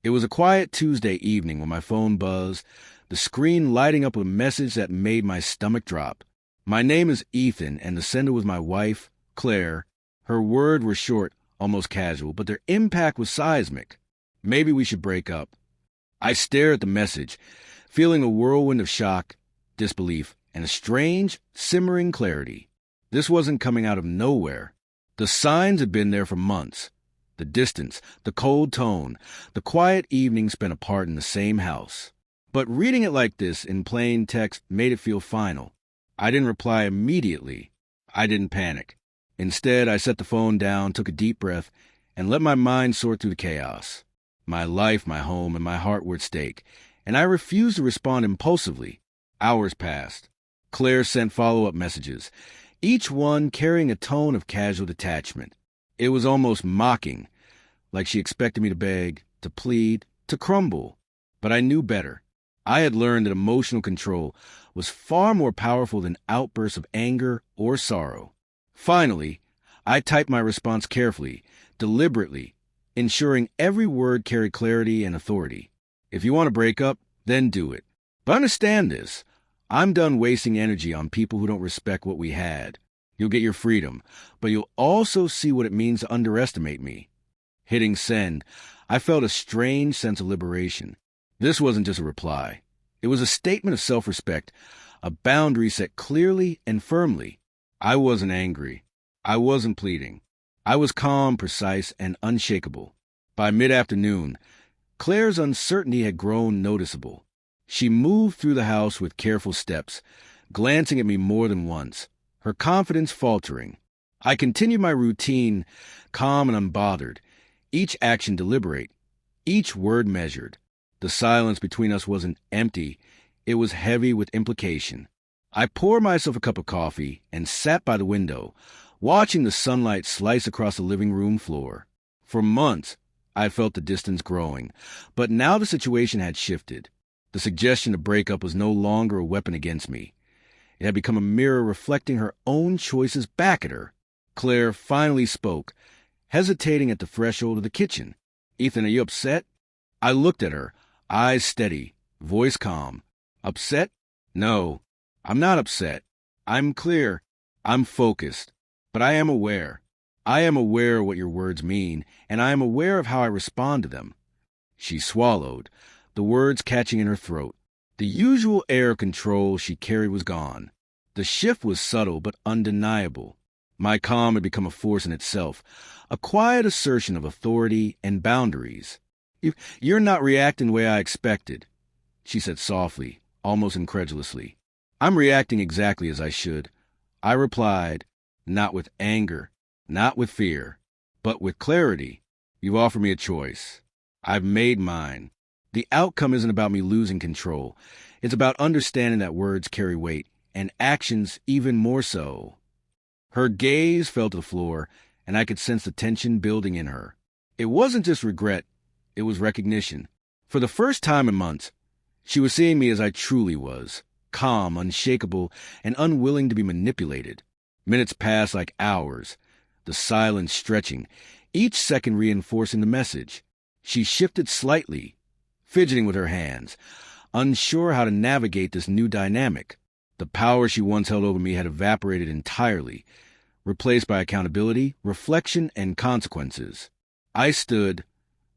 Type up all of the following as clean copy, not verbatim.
It was a quiet Tuesday evening when my phone buzzed, the screen lighting up with a message that made my stomach drop. My name is Ethan, and the sender was my wife, Claire. Her words were short, almost casual, but their impact was seismic. Maybe we should break up. I stared at the message, feeling a whirlwind of shock, disbelief, and a strange, simmering clarity. This wasn't coming out of nowhere. The signs had been there for months. The distance, the cold tone, the quiet evening spent apart in the same house. But reading it like this in plain text made it feel final. I didn't reply immediately. I didn't panic. Instead, I set the phone down, took a deep breath, and let my mind sort through the chaos. My life, my home, and my heart were at stake, and I refused to respond impulsively. Hours passed. Claire sent follow-up messages, each one carrying a tone of casual detachment. It was almost mocking, like she expected me to beg, to plead, to crumble. But I knew better. I had learned that emotional control was far more powerful than outbursts of anger or sorrow. Finally, I typed my response carefully, deliberately, ensuring every word carried clarity and authority. If you want to break up, then do it. But understand this. I'm done wasting energy on people who don't respect what we had. You'll get your freedom, but you'll also see what it means to underestimate me. Hitting send, I felt a strange sense of liberation. This wasn't just a reply. It was a statement of self-respect, a boundary set clearly and firmly. I wasn't angry. I wasn't pleading. I was calm, precise, and unshakable. By mid-afternoon, Claire's uncertainty had grown noticeable. She moved through the house with careful steps, glancing at me more than once, her confidence faltering. I continued my routine, calm and unbothered, each action deliberate, each word measured. The silence between us wasn't empty, it was heavy with implication. I poured myself a cup of coffee and sat by the window, watching the sunlight slice across the living room floor. For months, I had felt the distance growing, but now the situation had shifted. The suggestion to break up was no longer a weapon against me. It had become a mirror reflecting her own choices back at her. Claire finally spoke, hesitating at the threshold of the kitchen. "Ethan, are you upset?" I looked at her, eyes steady, voice calm. "Upset? No, I'm not upset. I'm clear. I'm focused. But I am aware. I am aware of what your words mean, and I am aware of how I respond to them." She swallowed, the words catching in her throat. The usual air of control she carried was gone. The shift was subtle but undeniable. My calm had become a force in itself, a quiet assertion of authority and boundaries. "You're not reacting the way I expected," she said softly, almost incredulously. "I'm reacting exactly as I should." I replied, not with anger, not with fear, but with clarity. "You've offered me a choice. I've made mine. The outcome isn't about me losing control. It's about understanding that words carry weight, and actions even more so." Her gaze fell to the floor, and I could sense the tension building in her. It wasn't just regret, it was recognition. For the first time in months, she was seeing me as I truly was, calm, unshakable, and unwilling to be manipulated. Minutes passed like hours, the silence stretching, each second reinforcing the message. She shifted slightly, fidgeting with her hands, unsure how to navigate this new dynamic. The power she once held over me had evaporated entirely, replaced by accountability, reflection, and consequences. I stood,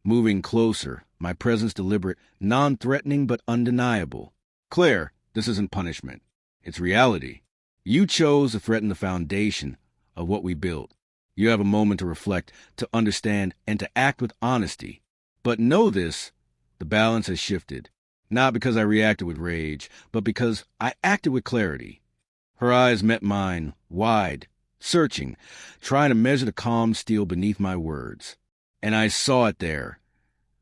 moving closer, my presence deliberate, non-threatening but undeniable. "Claire, this isn't punishment. It's reality. You chose to threaten the foundation of what we built. You have a moment to reflect, to understand, and to act with honesty. But know this, the balance has shifted. Not because I reacted with rage, but because I acted with clarity." Her eyes met mine, wide, searching, trying to measure the calm steel beneath my words. And I saw it there.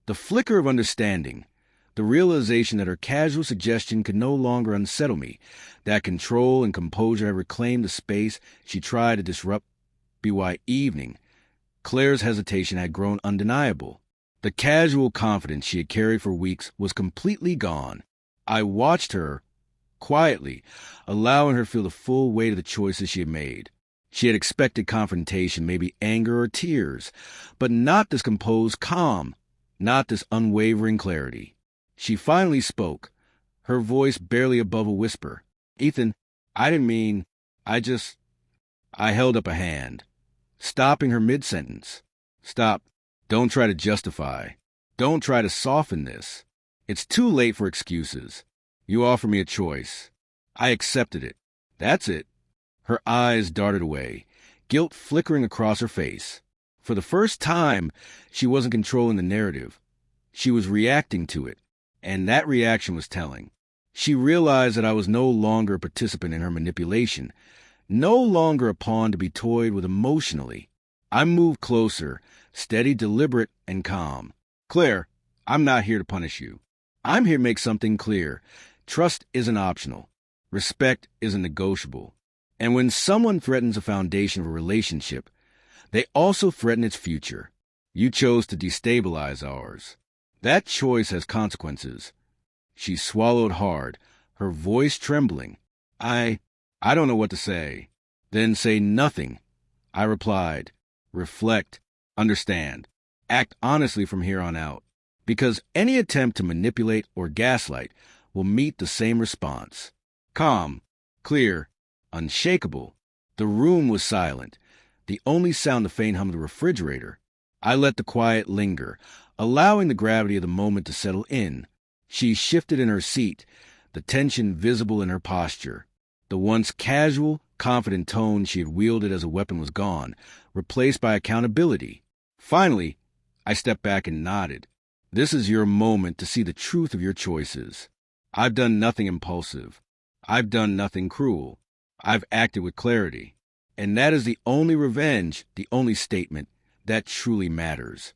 The flicker of understanding, the realization that her casual suggestion could no longer unsettle me, that control and composure had reclaimed the space she tried to disrupt. By evening, Claire's hesitation had grown undeniable. The casual confidence she had carried for weeks was completely gone. I watched her, quietly, allowing her to feel the full weight of the choices she had made. She had expected confrontation, maybe anger or tears, but not this composed calm, not this unwavering clarity. She finally spoke, her voice barely above a whisper. "Ethan, I didn't mean, I held up a hand, stopping her mid-sentence. "Stop. Don't try to justify. Don't try to soften this. It's too late for excuses. You offer me a choice. I accepted it. That's it." Her eyes darted away, guilt flickering across her face. For the first time, she wasn't controlling the narrative. She was reacting to it, and that reaction was telling. She realized that I was no longer a participant in her manipulation, no longer a pawn to be toyed with emotionally. I moved closer, steady, deliberate, and calm. "Claire, I'm not here to punish you. I'm here to make something clear. Trust isn't optional. Respect isn't negotiable. And when someone threatens the foundation of a relationship, they also threaten its future. You chose to destabilize ours. That choice has consequences." She swallowed hard, her voice trembling. I don't know what to say." "Then say nothing," I replied. "Reflect, understand, act honestly from here on out. Because any attempt to manipulate or gaslight will meet the same response. Calm, clear, unshakable." The room was silent, the only sound the faint hum of the refrigerator. I let the quiet linger, allowing the gravity of the moment to settle in. She shifted in her seat, the tension visible in her posture. The once casual, confident tone she had wielded as a weapon was gone, replaced by accountability. Finally, I stepped back and nodded. "This is your moment to see the truth of your choices. I've done nothing impulsive. I've done nothing cruel. I've acted with clarity. And that is the only revenge, the only statement, that truly matters."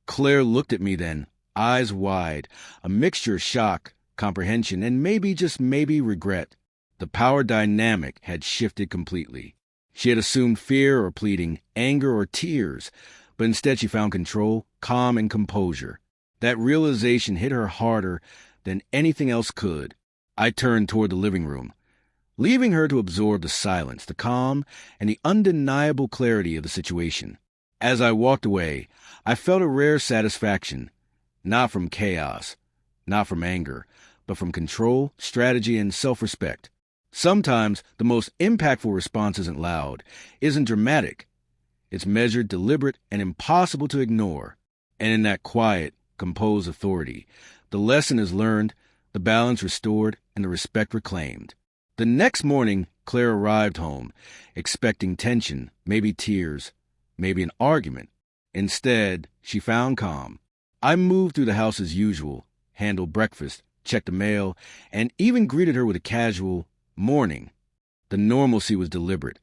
Claire looked at me then, eyes wide, a mixture of shock, comprehension, and maybe, just maybe, regret. The power dynamic had shifted completely. She had assumed fear or pleading, anger or tears, but instead she found control, calm, and composure. That realization hit her harder than anything else could. I turned toward the living room, leaving her to absorb the silence, the calm, and the undeniable clarity of the situation. As I walked away, I felt a rare satisfaction, not from chaos, not from anger, but from control, strategy, and self-respect. Sometimes the most impactful response isn't loud, isn't dramatic. It's measured, deliberate, and impossible to ignore. And in that quiet, composed authority, the lesson is learned, the balance restored, and the respect reclaimed. The next morning, Claire arrived home, expecting tension, maybe tears, maybe an argument. Instead, she found calm. I moved through the house as usual, handled breakfast, checked the mail, and even greeted her with a casual morning. The normalcy was deliberate,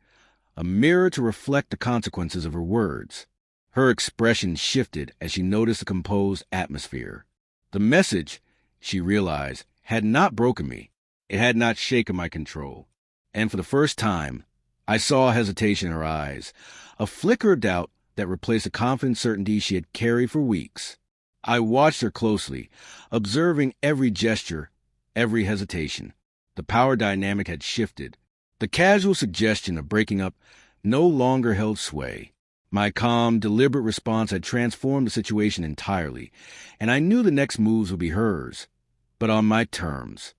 a mirror to reflect the consequences of her words. Her expression shifted as she noticed the composed atmosphere. The message, she realized, had not broken me. It had not shaken my control. And for the first time, I saw hesitation in her eyes, a flicker of doubt that replaced the confident certainty she had carried for weeks. I watched her closely, observing every gesture, every hesitation. The power dynamic had shifted. The casual suggestion of breaking up no longer held sway. My calm, deliberate response had transformed the situation entirely, and I knew the next moves would be hers, but on my terms.